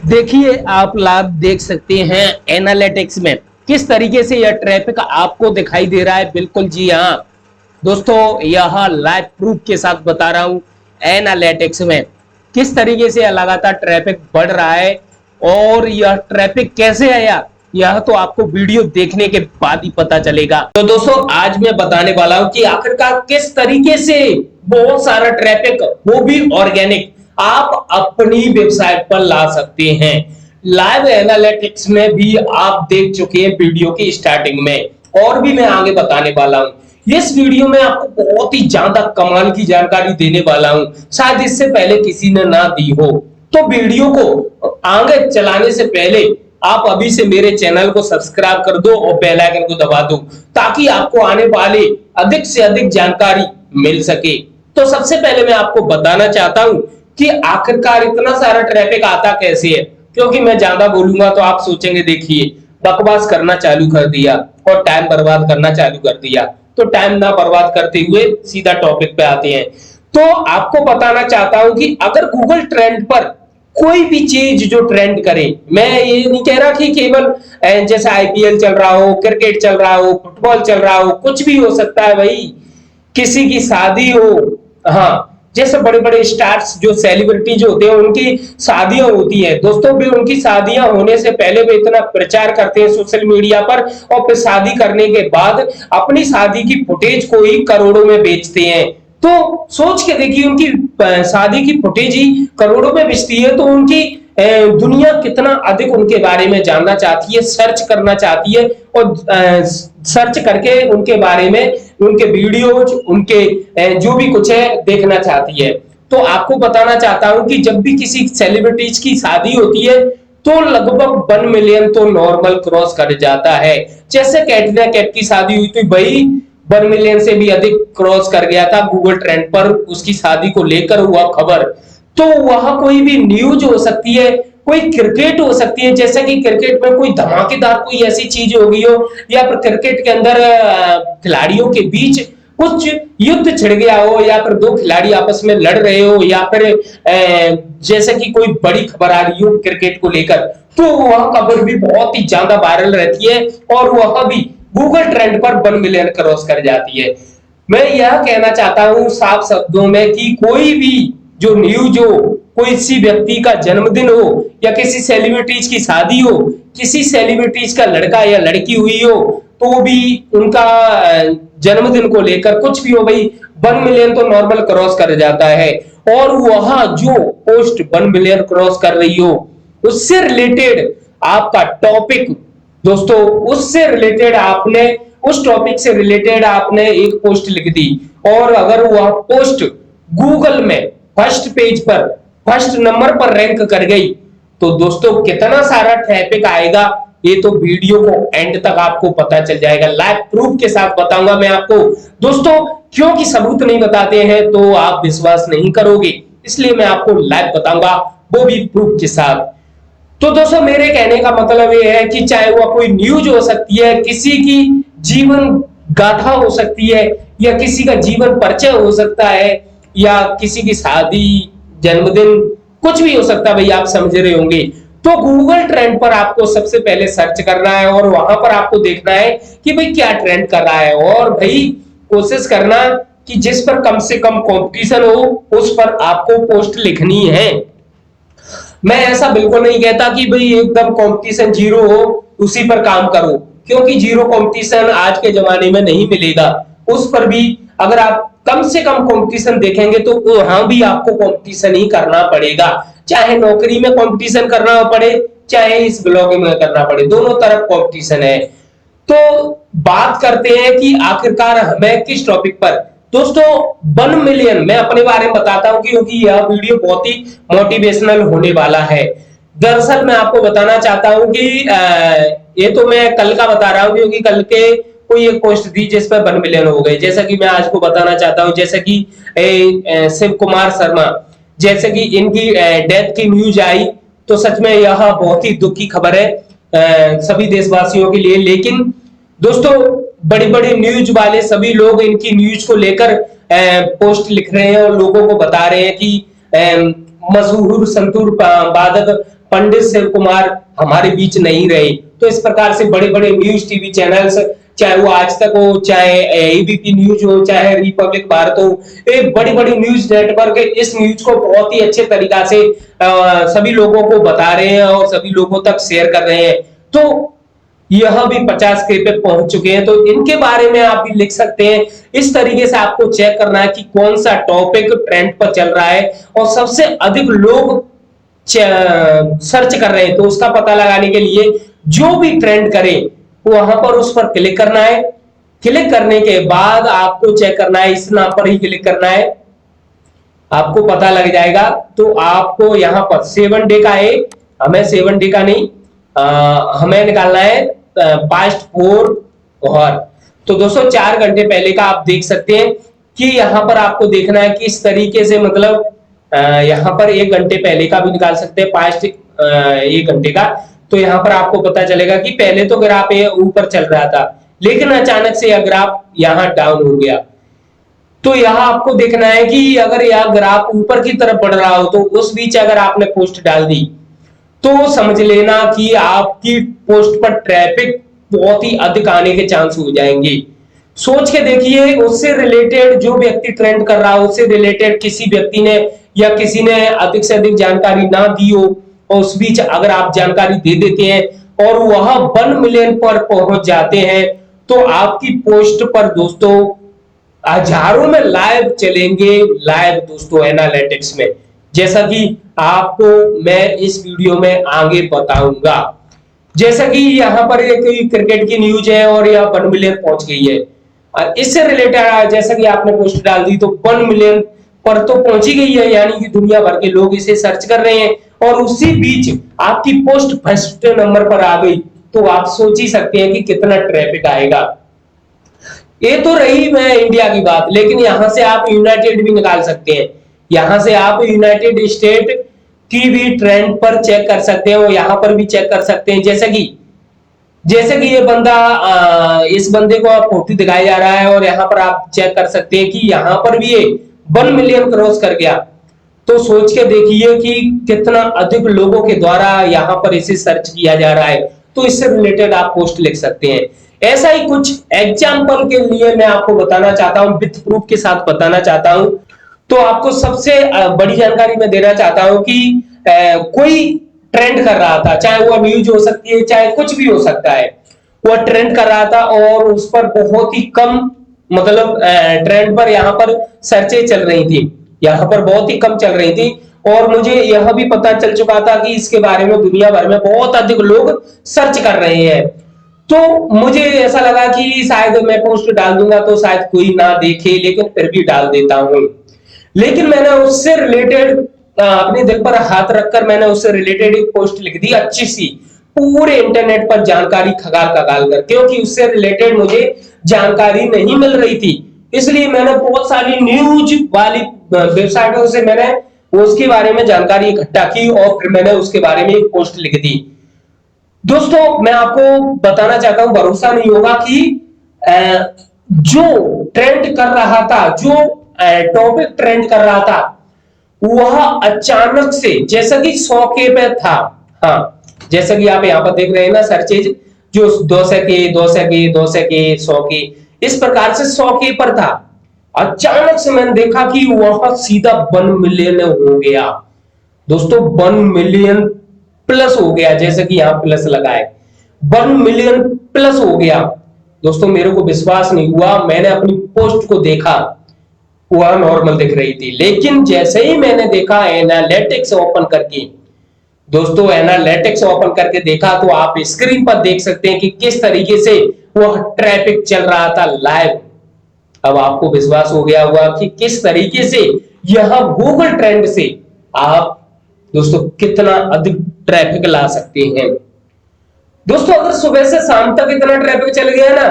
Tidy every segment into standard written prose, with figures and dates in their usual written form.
देखिए, आप लाइव देख सकते हैं एनालिटिक्स में किस तरीके से यह ट्रैफिक आपको दिखाई दे रहा है। बिल्कुल जी हाँ दोस्तों, यह लाइव प्रूफ के साथ बता रहा हूं एनालिटिक्स में किस तरीके से लगातार ट्रैफिक बढ़ रहा है और यह ट्रैफिक कैसे आया, यह तो आपको वीडियो देखने के बाद ही पता चलेगा। तो दोस्तों, आज मैं बताने वाला हूं कि आखिरकार किस तरीके से बहुत सारा ट्रैफिक, वो भी ऑर्गेनिक, आप अपनी वेबसाइट पर ला सकते हैं। लाइव एनालिटिक्स में भी आप देख चुके हैं वीडियो की स्टार्टिंग में, और भी मैं आगे बताने वाला हूं। इस वीडियो में आपको बहुत ही ज्यादा कमाल की जानकारी देने वाला हूं, शायद इससे पहले किसी ने ना दी हो। तो वीडियो को आगे चलाने से पहले आप अभी से मेरे चैनल को सब्सक्राइब कर दो और बेल आइकन को दबा दो, ताकि आपको आने वाले अधिक से अधिक जानकारी मिल सके। तो सबसे पहले मैं आपको बताना चाहता हूं कि आखिरकार इतना सारा ट्रैफिक आता कैसे है, क्योंकि मैं ज्यादा बोलूंगा तो आप सोचेंगे देखिए बकवास करना चालू कर दिया और टाइम बर्बाद करना चालू कर दिया। तो टाइम ना बर्बाद करते हुए सीधा टॉपिक पे आते हैं। तो आपको बताना चाहता हूं कि अगर गूगल ट्रेंड पर कोई भी चीज जो ट्रेंड करे, मैं ये नहीं कह रहा कि केवल जैसे आईपीएल चल रहा हो, क्रिकेट चल रहा हो, फुटबॉल चल रहा हो, कुछ भी हो सकता है भाई, किसी की शादी हो, हाँ, जैसे बड़े बड़े स्टार्स जो सेलिब्रिटी जो होते हैं उनकी शादियां होती है दोस्तों, भी उनकी शादियां होने से पहले वे इतना प्रचार करते हैं सोशल मीडिया पर, और फिर शादी करने के बाद अपनी शादी की फुटेज को ही करोड़ों में बेचते हैं। तो सोच के देखिए, उनकी शादी की फुटेज ही करोड़ों में बेचती है, तो उनकी दुनिया कितना अधिक उनके बारे में जानना चाहती है, सर्च करना चाहती है, और सर्च करके उनके बारे में, उनके वीडियोज, उनके जो भी कुछ है देखना चाहती है। तो आपको बताना चाहता हूं कि जब भी किसी सेलिब्रिटीज की शादी होती है तो लगभग 1 मिलियन तो नॉर्मल क्रॉस कर जाता है। जैसे कैटरीना कैफ की शादी हुई थी भाई, 1 मिलियन से भी अधिक क्रॉस कर गया था गूगल ट्रेंड पर, उसकी शादी को लेकर हुआ खबर। तो वह कोई भी न्यूज हो सकती है, कोई क्रिकेट हो सकती है, जैसे कि क्रिकेट में कोई धमाकेदार कोई ऐसी चीज हो गई हो, या फिर क्रिकेट के अंदर खिलाड़ियों के बीच कुछ युद्ध छिड़ गया हो, या फिर दो खिलाड़ी आपस में लड़ रहे हो, या फिर जैसे कि कोई बड़ी खबर आ रही हो क्रिकेट को लेकर, तो वह खबर भी बहुत ही ज्यादा वायरल रहती है और वह भी गूगल ट्रेंड पर 1 मिलियन क्रॉस कर जाती है। मैं यह कहना चाहता हूं साफ शब्दों में कि कोई भी जो न्यूज हो, कोई किसी व्यक्ति का जन्मदिन हो, या किसी सेलिब्रिटीज की शादी हो, किसी सेलिब्रिटीज का लड़का या लड़की हुई हो, तो भी उनका जन्मदिन को लेकर कुछ भी हो भाई, 1 मिलियन तो नॉर्मल क्रॉस कर जाता है। और वह जो पोस्ट 1 मिलियन क्रॉस कर रही हो, उससे रिलेटेड आपका टॉपिक दोस्तों, उससे रिलेटेड आपने, उस टॉपिक से रिलेटेड आपने एक पोस्ट लिख दी, और अगर वह पोस्ट गूगल में फर्स्ट पेज पर, फर्स्ट नंबर पर रैंक कर गई, तो दोस्तों कितना सारा ट्रैफिक आएगा, ये तो वीडियो को एंड तक आपको पता चल जाएगा। लाइव प्रूफ के साथ बताऊंगा मैं आपको दोस्तों, क्योंकि सबूत नहीं बताते हैं तो आप विश्वास नहीं करोगे, इसलिए मैं आपको लाइव बताऊंगा, वो भी प्रूफ के साथ। तो दोस्तों, मेरे कहने का मतलब ये है कि चाहे वह कोई न्यूज हो सकती है, किसी की जीवन गाथा हो सकती है, या किसी का जीवन परिचय हो सकता है, या किसी की शादी, जन्मदिन, कुछ भी हो सकता है भाई, आप समझ रहे होंगे। तो गूगल ट्रेंड पर आपको सबसे पहले सर्च करना है, और वहां पर आपको देखना है कि भाई क्या ट्रेंड कर रहा है, और भाई कोशिश करना कि जिस पर कम से कम कंपटीशन हो उस पर आपको पोस्ट लिखनी है। मैं ऐसा बिल्कुल नहीं कहता कि भाई एकदम कंपटीशन जीरो हो उसी पर काम करो, क्योंकि जीरो कंपटीशन आज के जमाने में नहीं मिलेगा। उस पर भी अगर आप कम से कम कंपटीशन देखेंगे तो वहां भी आपको कंपटीशन ही करना पड़ेगा, चाहे नौकरी में कंपटीशन करना पड़े, चाहे इस ब्लॉगिंग में करना पड़े, दोनों तरफ कंपटीशन है। तो बात करते हैं कि आखिरकार हमें किस टॉपिक पर दोस्तों 1 मिलियन, मैं अपने बारे में बताता हूं क्योंकि यह वीडियो बहुत ही मोटिवेशनल होने वाला है। दरअसल मैं आपको बताना चाहता हूं कि ये तो मैं कल का बता रहा हूं, क्योंकि कल के कोई एक पोस्ट थी जिस पर 1 मिलियन हो गए। जैसा कि मैं आज को बताना चाहता हूं, जैसे कि शिव कुमार शर्मा, जैसे कि इनकी डेथ की न्यूज आई, तो सच में यह बहुत ही दुख की खबर है सभी देशवासियों के लिए। लेकिन दोस्तों, बड़ी बड़ी न्यूज वाले सभी लोग इनकी न्यूज को लेकर पोस्ट लिख रहे हैं और लोगों को बता रहे हैं कि मशहूर संतूर वादक पंडित शिव कुमार हमारे बीच नहीं रहे। तो इस प्रकार से बड़े बड़े न्यूज टीवी चैनल्स, चाहे वो आज तक हो, चाहे एबीपी न्यूज हो, चाहे रिपब्लिक भारत हो, एक बड़ी बड़ी न्यूज नेटवर्क इस न्यूज को बहुत ही अच्छे तरीका से सभी लोगों को बता रहे हैं और सभी लोगों तक शेयर कर रहे हैं। तो यह भी 50K पे पहुंच चुके हैं। तो इनके बारे में आप भी लिख सकते हैं। इस तरीके से आपको चेक करना है कि कौन सा टॉपिक ट्रेंड पर चल रहा है और सबसे अधिक लोग सर्च कर रहे हैं। तो उसका पता लगाने के लिए जो भी ट्रेंड करे वहां पर उस पर क्लिक करना है। क्लिक करने के बाद आपको चेक करना है, इस नाम पर ही क्लिक करना है, आपको पता लग जाएगा। तो आपको यहाँ पर 7 डे का है, हमें 7 डे का नहीं, हमें निकालना है पास्ट 4 और। तो दोस्तों 4 घंटे पहले का आप देख सकते हैं कि यहाँ पर आपको देखना है कि इस तरीके से, मतलब यहाँ पर 1 घंटे पहले का भी निकाल सकते हैं, पास्ट 1 घंटे का। तो यहाँ पर आपको पता चलेगा कि पहले तो ग्राफ ये ऊपर चल रहा था, लेकिन अचानक से यह ग्राफ यहाँ डाउन हो गया। तो यहाँ आपको देखना है कि अगर यह ग्राफ ऊपर की तरफ बढ़ रहा हो तो उस बीच अगर आपने पोस्ट डाल दी तो समझ लेना कि आपकी पोस्ट पर ट्रैफिक बहुत ही अधिक आने के चांस हो जाएंगे। सोच के देखिए, उससे रिलेटेड जो व्यक्ति ट्रेंड कर रहा हो, उससे रिलेटेड किसी व्यक्ति ने या किसी ने अधिक से अधिक जानकारी ना दी हो, और उस बीच अगर आप जानकारी दे देते हैं और वह 1 मिलियन पर पहुंच जाते हैं तो आपकी पोस्ट पर दोस्तों हजारों में लाइव चलेंगे, लाइव दोस्तों एनालिटिक्स में, जैसा कि आपको मैं इस वीडियो में आगे बताऊंगा। जैसा कि यहाँ पर एक क्रिकेट की न्यूज है और यह 1 मिलियन पहुंच गई है, और इससे रिलेटेड जैसा कि आपने पोस्ट डाल दी तो 1 मिलियन पर तो पहुंची गई है, यानी कि दुनिया भर के लोग इसे सर्च कर रहे हैं और उसी बीच आपकी पोस्ट फर्स्ट नंबर पर आ गई। तो आप सोच ही सकते हैं कि कितना ट्रैफिक आएगा। ये तो रही मैं इंडिया की बात, लेकिन यहां से आप यूनाइटेड भी निकाल सकते हैं। यहां से आप यूनाइटेड स्टेट की भी ट्रेंड पर चेक कर सकते हैं और यहां पर भी चेक कर सकते हैं। जैसे कि ये बंदा, इस बंदे को आप फोटो दिखाया जा रहा है और यहां पर आप चेक कर सकते हैं कि यहां पर भी ये 1 मिलियन क्रॉस कर गया। तो सोच के देखिए कि कितना अधिक लोगों के द्वारा यहां पर इसे सर्च किया जा रहा है। तो इससे रिलेटेड आप पोस्ट लिख सकते हैं। ऐसा ही कुछ एग्जाम्पल के लिए मैं आपको बताना चाहता हूं, विथ प्रूफ के साथ बताना चाहता हूं। तो आपको सबसे बड़ी जानकारी मैं देना चाहता हूं कि कोई ट्रेंड कर रहा था, चाहे वो न्यूज हो सकती है, चाहे कुछ भी हो सकता है, वो ट्रेंड कर रहा था और उस पर बहुत ही कम, मतलब ट्रेंड पर यहाँ पर सर्चें चल रही थी, यहाँ पर बहुत ही कम चल रही थी। और मुझे यह भी पता चल चुका था कि इसके बारे में दुनिया भर में बहुत अधिक लोग सर्च कर रहे हैं। तो मुझे ऐसा लगा कि शायद मैं पोस्ट डाल दूंगा तो शायद कोई ना देखे, लेकिन फिर भी डाल देता हूं। लेकिन मैंने उससे रिलेटेड अपने दिल पर हाथ रखकर मैंने उससे रिलेटेड एक पोस्ट लिख दी, अच्छी सी, पूरे इंटरनेट पर जानकारी खगाल खगाल कर, क्योंकि उससे रिलेटेड मुझे जानकारी नहीं मिल रही थी। इसलिए मैंने बहुत सारी न्यूज वाली वेबसाइटों से मैंने उसके बारे में जानकारी इकट्ठा की और फिर मैंने उसके बारे में एक पोस्ट लिख दी। दोस्तों मैं आपको बताना चाहता हूं, भरोसा नहीं होगा कि जो ट्रेंड कर रहा था, जो टॉपिक ट्रेंड कर रहा था, वह अचानक से, जैसा कि 100K पे था, हाँ जैसा कि आप यहाँ पर देख रहे हैं ना, सर्चेज जो 200K 200K 200K 100K इस प्रकार से 100K पर था। अचानक से मैंने देखा कि वह सीधा 1 मिलियन हो गया दोस्तों, 1 मिलियन प्लस हो गया, जैसे कि यहां प्लस लगा है, 1 मिलियन प्लस हो गया। दोस्तों मेरे को विश्वास नहीं हुआ, मैंने अपनी पोस्ट को देखा, वह नॉर्मल दिख रही थी, लेकिन जैसे ही मैंने देखा एनालिटिक्स ओपन करके, दोस्तों एनालिटिक्स ओपन करके देखा तो आप स्क्रीन पर देख सकते हैं कि किस तरीके से वह ट्रैफिक चल रहा था लाइव। अब आपको विश्वास हो गया होगा कि किस तरीके से यह गूगल ट्रेंड से आप दोस्तों कितना अधिक ट्रैफिक ला सकते हैं। दोस्तों अगर सुबह से शाम तक इतना ट्रैफिक चल गया ना,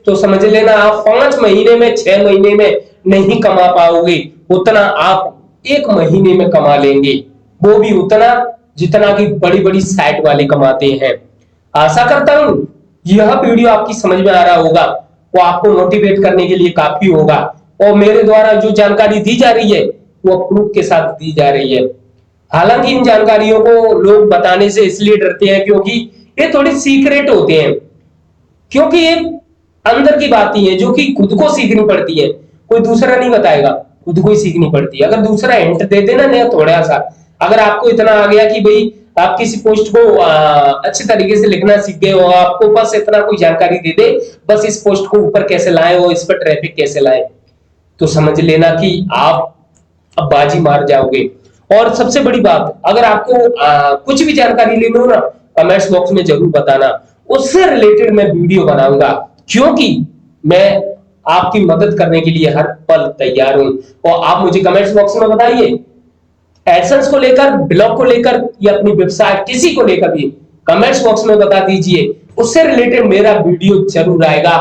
तो समझ लेना आप 5 महीने में, 6 महीने में नहीं कमा पाओगे, उतना आप 1 महीने में कमा लेंगे, वो भी उतना जितना कि बड़ी बड़ी साइट वाले कमाते हैं। आशा करता हूं यह वीडियो आपकी समझ में आ रहा होगा, वो आपको मोटिवेट करने के लिए काफी होगा, और मेरे द्वारा जो जानकारी दी जा रही है वो प्रूफ के साथ दी जा रही है। हालांकि इन जानकारियों को लोग बताने से इसलिए डरते हैं क्योंकि ये थोड़ी सीक्रेट होते हैं, क्योंकि ये अंदर की बातें हैं जो कि खुद को सीखनी पड़ती है, कोई दूसरा नहीं बताएगा, खुद को ही सीखनी पड़ती है। अगर दूसरा हिंट दे देना ना थोड़ा सा, अगर आपको इतना आ गया कि भाई आप किसी पोस्ट को अच्छे तरीके से लिखना सीख गए हो, आपको बस इतना कोई जानकारी दे दे, बस इस पोस्ट को ऊपर कैसे लाए हो, इस पर ट्रैफिक कैसे लाए, तो समझ लेना कि आप अब बाजी मार जाओगे। और सबसे बड़ी बात, अगर आपको कुछ भी जानकारी लेनी हो ना, कमेंट्स बॉक्स में जरूर बताना, उससे रिलेटेड मैं वीडियो बनाऊंगा, क्योंकि मैं आपकी मदद करने के लिए हर पल तैयार हूं। और आप मुझे कमेंट्स बॉक्स में बताइए, एडसेंस को लेकर, ब्लॉग को लेकर या अपनी वेबसाइट किसी को लेकर भी कमेंट्स बॉक्स में बता दीजिए, उससे रिलेटेड मेरा वीडियो जरूर आएगा।